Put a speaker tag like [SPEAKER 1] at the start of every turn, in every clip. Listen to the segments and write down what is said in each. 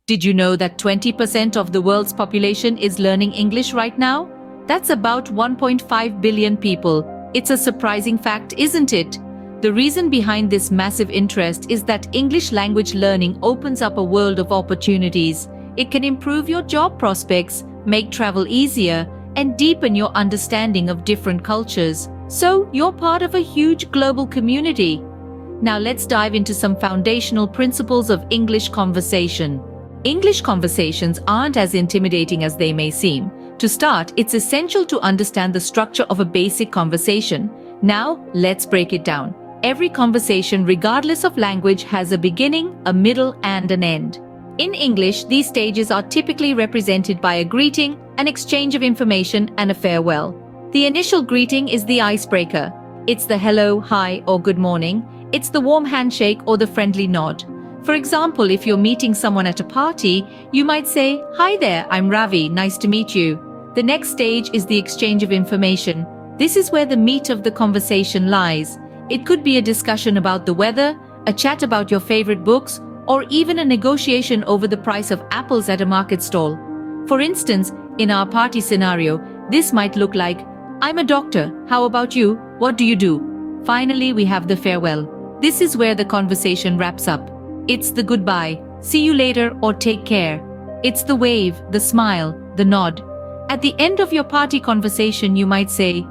[SPEAKER 1] Did you know that 20% of the world's population is learning English right now? That's about 1.5 billion people. It's a surprising fact, isn't it? The reason behind this massive interest is that English language learning opens up a world of opportunities. It can improve your job prospects, make travel easier, and deepen your understanding of different cultures. So, you're part of a huge global community. Now let's dive into some foundational principles of English conversation. English conversations aren't as intimidating as they may seem. To start, it's essential to understand the structure of a basic conversation. Now, let's break it down. Every conversation, regardless of language, has a beginning, a middle, and an end. In English, these stages are typically represented by a greeting, an exchange of information, and a farewell. The initial greeting is the icebreaker. It's the hello, hi, or good morning. It's the warm handshake or the friendly nod. For example, if you're meeting someone at a party, you might say, "Hi there, I'm Ravi, nice to meet you." The next stage is the exchange of information. This is where the meat of the conversation lies. It could be a discussion about the weather, a chat about your favorite books, or even a negotiation over the price of apples at a market stall. For instance, in our party scenario, this might look like, "I'm a doctor, how about you? What do you do?" Finally, we have the farewell. This is where the conversation wraps up. It's the goodbye, see you later, or take care. It's the wave, the smile, the nod. At the end of your party conversation, you might say,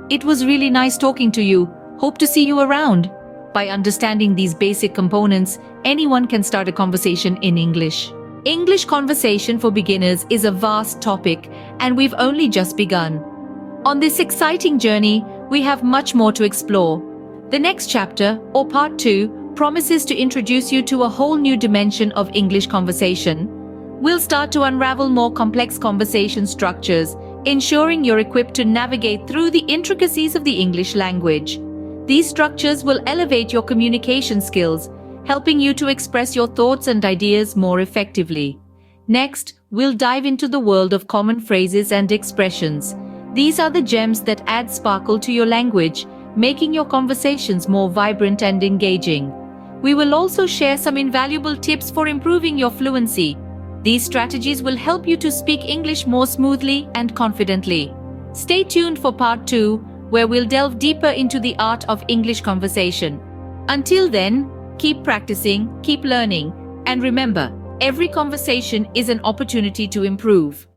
[SPEAKER 1] "It was really nice talking to you. Hope to see you around." By understanding these basic components, anyone can start a conversation in English. English conversation for beginners is a vast topic, and we've only just begun. On this exciting journey, we have much more to explore. The next chapter, or part 2, promises to introduce you to a whole new dimension of English conversation. We'll start to unravel more complex conversation structures, ensuring you're equipped to navigate through the intricacies of the English language. These structures will elevate your communication skills, helping you to express your thoughts and ideas more effectively. Next, we'll dive into the world of common phrases and expressions. These are the gems that add sparkle to your language, making your conversations more vibrant and engaging. We will also share some invaluable tips for improving your fluency. These strategies will help you to speak English more smoothly and confidently. Stay tuned for part 2, where we'll delve deeper into the art of English conversation. Until then, keep practicing, keep learning, and remember, every conversation is an opportunity to improve.